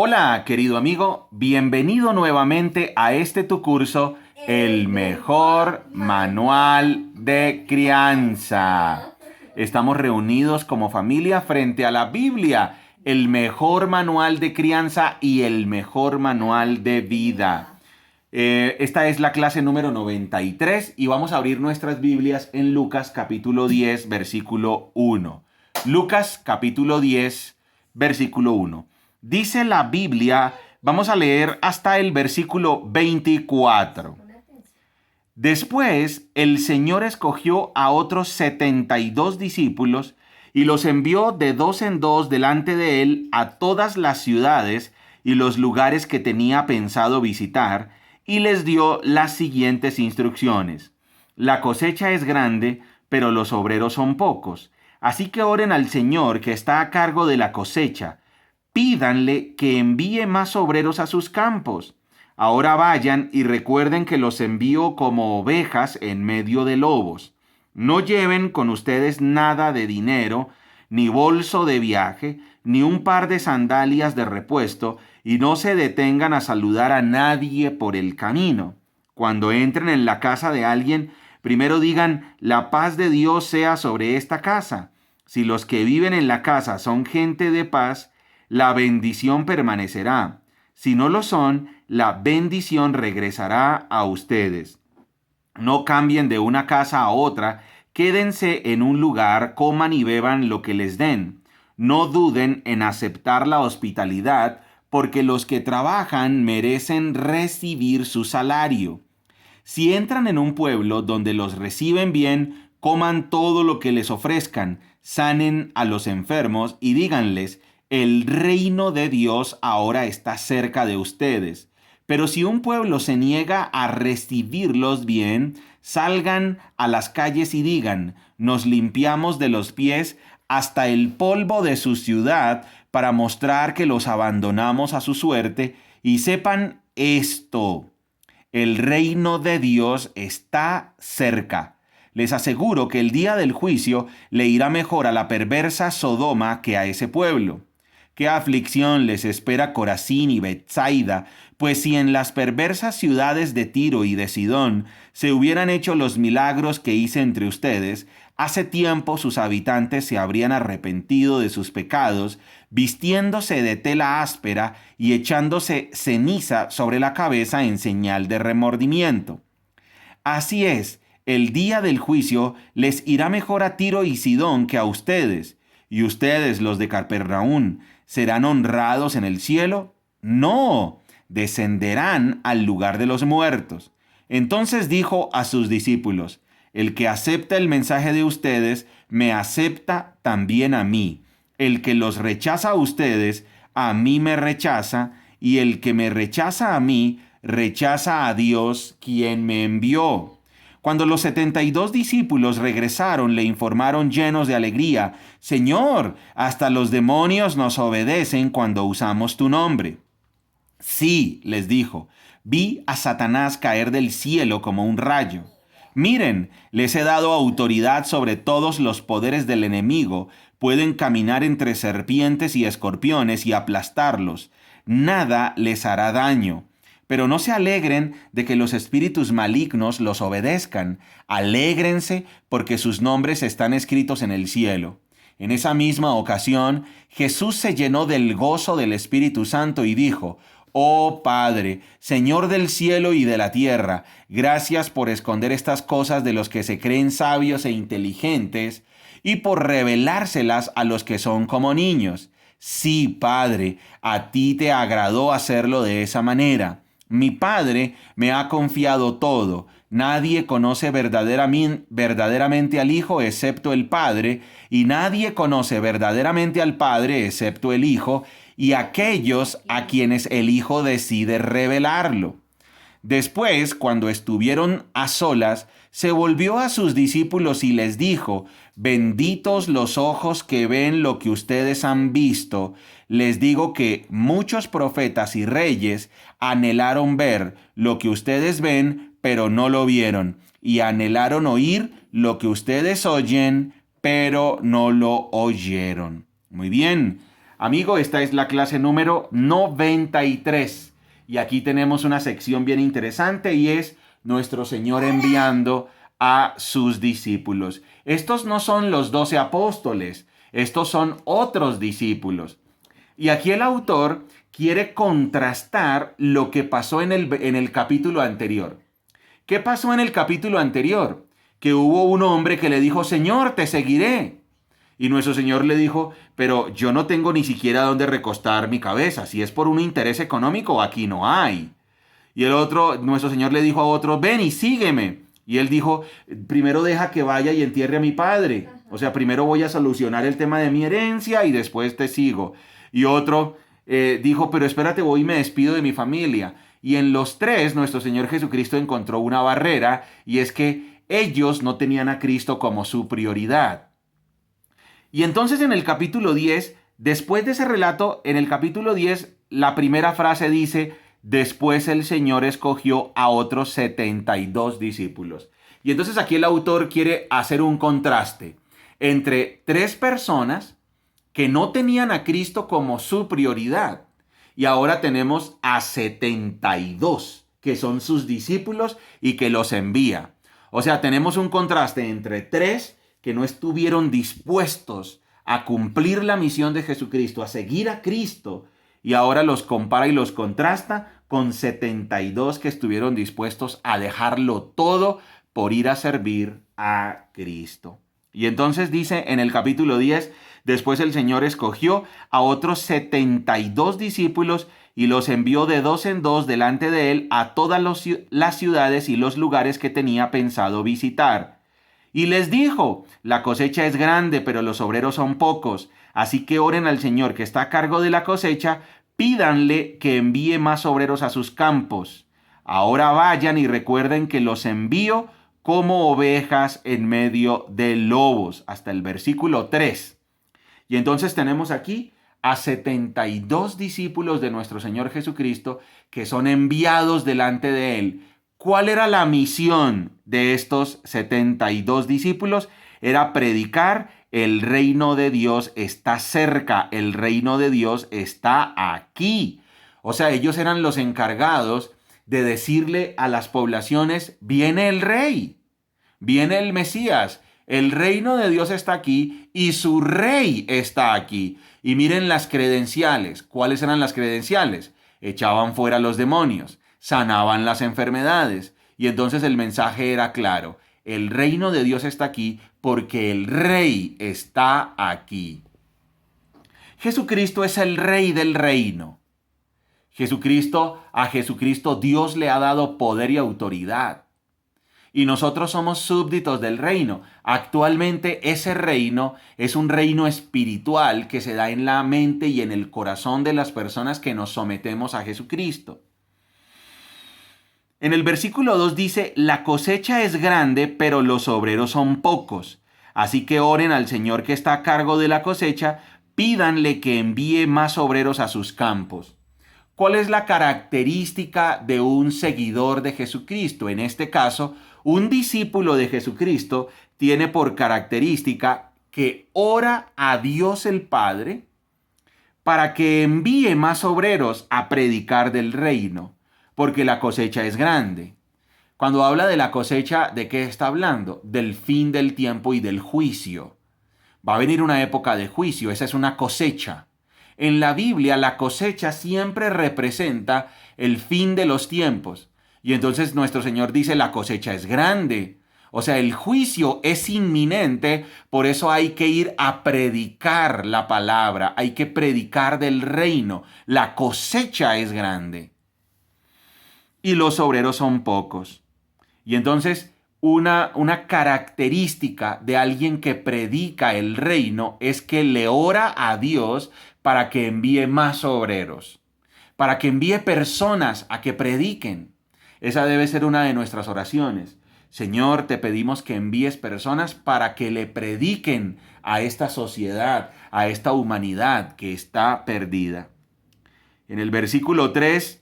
Hola, querido amigo, bienvenido nuevamente a este tu curso, El mejor manual de crianza. Estamos reunidos como familia frente a la Biblia, el mejor manual de crianza y el mejor manual de vida. Esta es la clase número 93 y vamos a abrir nuestras Biblias en Lucas capítulo 10, versículo 1. Lucas capítulo 10, versículo 1. Dice la Biblia, vamos a leer hasta el versículo 24. Después el Señor escogió a otros 72 discípulos y los envió de dos en dos delante de él a todas las ciudades y los lugares que tenía pensado visitar, y les dio las siguientes instrucciones. La cosecha es grande, pero los obreros son pocos. Así que oren al Señor que está a cargo de la cosecha. Pídanle que envíe más obreros a sus campos. Ahora vayan y recuerden que los envío como ovejas en medio de lobos. No lleven con ustedes nada de dinero, ni bolso de viaje, ni un par de sandalias de repuesto, y no se detengan a saludar a nadie por el camino. Cuando entren en la casa de alguien, primero digan, la paz de Dios sea sobre esta casa. Si los que viven en la casa son gente de paz, la bendición permanecerá. Si no lo son, la bendición regresará a ustedes. No cambien de una casa a otra, quédense en un lugar, coman y beban lo que les den. No duden en aceptar la hospitalidad, porque los que trabajan merecen recibir su salario. Si entran en un pueblo donde los reciben bien, coman todo lo que les ofrezcan, sanen a los enfermos y díganles, el reino de Dios ahora está cerca de ustedes. Pero si un pueblo se niega a recibirlos bien, salgan a las calles y digan, nos limpiamos de los pies hasta el polvo de su ciudad para mostrar que los abandonamos a su suerte, y sepan esto. El reino de Dios está cerca. Les aseguro que el día del juicio le irá mejor a la perversa Sodoma que a ese pueblo. Qué aflicción les espera Corazín y Betsaida, pues si en las perversas ciudades de Tiro y de Sidón se hubieran hecho los milagros que hice entre ustedes, hace tiempo sus habitantes se habrían arrepentido de sus pecados, vistiéndose de tela áspera y echándose ceniza sobre la cabeza en señal de remordimiento. Así es, el día del juicio les irá mejor a Tiro y Sidón que a ustedes. ¿Y ustedes, los de Capernaum, serán honrados en el cielo? No, descenderán al lugar de los muertos. Entonces dijo a sus discípulos, el que acepta el mensaje de ustedes, me acepta también a mí. El que los rechaza a ustedes, a mí me rechaza, y el que me rechaza a mí, rechaza a Dios quien me envió. Cuando los 72 discípulos regresaron, le informaron llenos de alegría, Señor, hasta los demonios nos obedecen cuando usamos tu nombre. Sí, les dijo, vi a Satanás caer del cielo como un rayo. Miren, les he dado autoridad sobre todos los poderes del enemigo, pueden caminar entre serpientes y escorpiones y aplastarlos. Nada les hará daño. Pero no se alegren de que los espíritus malignos los obedezcan. Alégrense porque sus nombres están escritos en el cielo. En esa misma ocasión, Jesús se llenó del gozo del Espíritu Santo y dijo, Oh Padre, Señor del cielo y de la tierra, gracias por esconder estas cosas de los que se creen sabios e inteligentes y por revelárselas a los que son como niños. Sí, Padre, a ti te agradó hacerlo de esa manera. Mi Padre me ha confiado todo. Nadie conoce verdaderamente al Hijo excepto el Padre, y nadie conoce verdaderamente al Padre excepto el Hijo, y aquellos a quienes el Hijo decide revelarlo. Después, cuando estuvieron a solas, se volvió a sus discípulos y les dijo, benditos los ojos que ven lo que ustedes han visto. Les digo que muchos profetas y reyes anhelaron ver lo que ustedes ven, pero no lo vieron, y anhelaron oír lo que ustedes oyen, pero no lo oyeron. Muy bien. Amigo, esta es la clase número 93. Y aquí tenemos una sección bien interesante y es nuestro Señor enviando a sus discípulos. Estos no son los 12 apóstoles, estos son otros discípulos. Y aquí el autor quiere contrastar lo que pasó en el capítulo anterior. ¿Qué pasó en el capítulo anterior? Que hubo un hombre que le dijo, Señor, te seguiré. Y nuestro Señor le dijo, pero yo no tengo ni siquiera dónde recostar mi cabeza. Si es por un interés económico, aquí no hay. Y el otro, nuestro Señor le dijo a otro, ven y sígueme. Y él dijo, primero deja que vaya y entierre a mi padre. O sea, primero voy a solucionar el tema de mi herencia y después te sigo. Y otro dijo, pero espérate, voy y me despido de mi familia. Y en los tres, nuestro Señor Jesucristo encontró una barrera y es que ellos no tenían a Cristo como su prioridad. Y entonces en el capítulo 10, después de ese relato, en el capítulo 10, la primera frase dice, después el Señor escogió a otros 72 discípulos. Y entonces aquí el autor quiere hacer un contraste entre tres personas que no tenían a Cristo como su prioridad. Y ahora tenemos a 72 que son sus discípulos y que los envía. O sea, tenemos un contraste entre tres que no estuvieron dispuestos a cumplir la misión de Jesucristo, a seguir a Cristo, y ahora los compara y los contrasta con 72 que estuvieron dispuestos a dejarlo todo por ir a servir a Cristo. Y entonces dice en el capítulo 10, después el Señor escogió a otros 72 discípulos y los envió de dos en dos delante de él a todas las ciudades y los lugares que tenía pensado visitar. Y les dijo, la cosecha es grande, pero los obreros son pocos. Así que oren al Señor que está a cargo de la cosecha, pídanle que envíe más obreros a sus campos. Ahora vayan y recuerden que los envío como ovejas en medio de lobos. Hasta el versículo 3. Y entonces tenemos aquí a 72 discípulos de nuestro Señor Jesucristo que son enviados delante de él. ¿Cuál era la misión de estos 72 discípulos? Era predicar, el reino de Dios está cerca, el reino de Dios está aquí. O sea, ellos eran los encargados de decirle a las poblaciones, viene el rey, viene el Mesías, el reino de Dios está aquí y su rey está aquí. Y miren las credenciales. ¿Cuáles eran las credenciales? Echaban fuera a los demonios, sanaban las enfermedades. Y entonces el mensaje era claro. El reino de Dios está aquí porque el rey está aquí. Jesucristo es el rey del reino. A Jesucristo Dios le ha dado poder y autoridad. Y nosotros somos súbditos del reino. Actualmente ese reino es un reino espiritual que se da en la mente y en el corazón de las personas que nos sometemos a Jesucristo. En el versículo 2 dice, la cosecha es grande, pero los obreros son pocos. Así que oren al Señor que está a cargo de la cosecha, pídanle que envíe más obreros a sus campos. ¿Cuál es la característica de un seguidor de Jesucristo? En este caso, un discípulo de Jesucristo tiene por característica que ora a Dios el Padre para que envíe más obreros a predicar del reino, porque la cosecha es grande. Cuando habla de la cosecha, ¿de qué está hablando? Del fin del tiempo y del juicio. Va a venir una época de juicio, esa es una cosecha. En la Biblia la cosecha siempre representa el fin de los tiempos. Y entonces nuestro Señor dice la cosecha es grande. O sea, el juicio es inminente, por eso hay que ir a predicar la palabra, hay que predicar del reino. La cosecha es grande. Y los obreros son pocos. Y entonces una característica de alguien que predica el reino es que le ora a Dios para que envíe más obreros, para que envíe personas a que prediquen. Esa debe ser una de nuestras oraciones. Señor, te pedimos que envíes personas para que le prediquen a esta sociedad, a esta humanidad que está perdida. En el versículo 3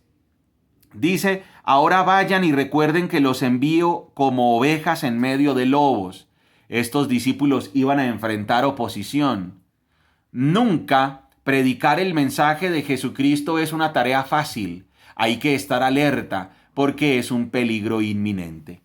dice, ahora vayan y recuerden que los envío como ovejas en medio de lobos. Estos discípulos iban a enfrentar oposición. Nunca Predicar el mensaje de Jesucristo es una tarea fácil. Hay que estar alerta porque es un peligro inminente.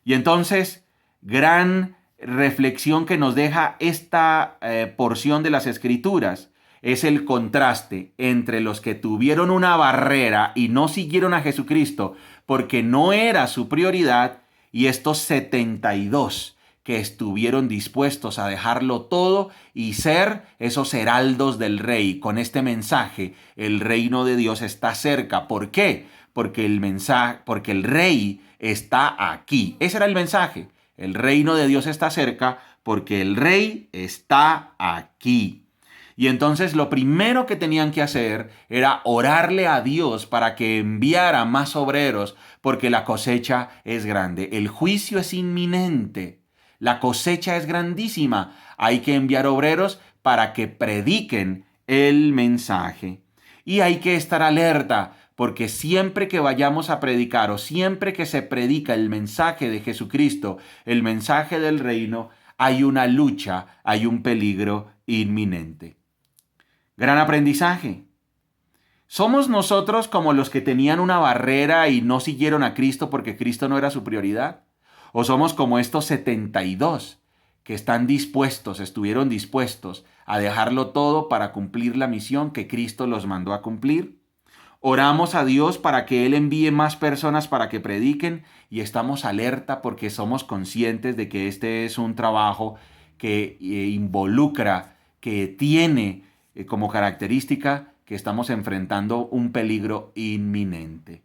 Y entonces, gran reflexión que nos deja esta porción de las Escrituras es el contraste entre los que tuvieron una barrera y no siguieron a Jesucristo porque no era su prioridad y estos 72 que estuvieron dispuestos a dejarlo todo y ser esos heraldos del rey. Con este mensaje, el reino de Dios está cerca. ¿Por qué? Porque el rey está aquí. Ese era el mensaje. El reino de Dios está cerca porque el rey está aquí. Y entonces lo primero que tenían que hacer era orarle a Dios para que enviara más obreros, porque la cosecha es grande. El juicio es inminente. La cosecha es grandísima. Hay que enviar obreros para que prediquen el mensaje. Y hay que estar alerta, porque siempre que vayamos a predicar o siempre que se predica el mensaje de Jesucristo, el mensaje del reino, hay una lucha, hay un peligro inminente. Gran aprendizaje. ¿Somos nosotros como los que tenían una barrera y no siguieron a Cristo porque Cristo no era su prioridad? ¿O somos como estos 72 que estuvieron dispuestos a dejarlo todo para cumplir la misión que Cristo los mandó a cumplir? Oramos a Dios para que Él envíe más personas para que prediquen y estamos alerta porque somos conscientes de que este es un trabajo que involucra, que tiene como característica que estamos enfrentando un peligro inminente.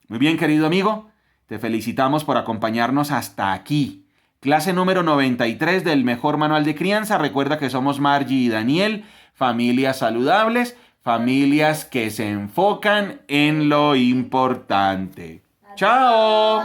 Muy bien, querido amigo, te felicitamos por acompañarnos hasta aquí. Clase número 93 del Mejor Manual de Crianza. Recuerda que somos Margie y Daniel, familias saludables, familias que se enfocan en lo importante. ¡Chao!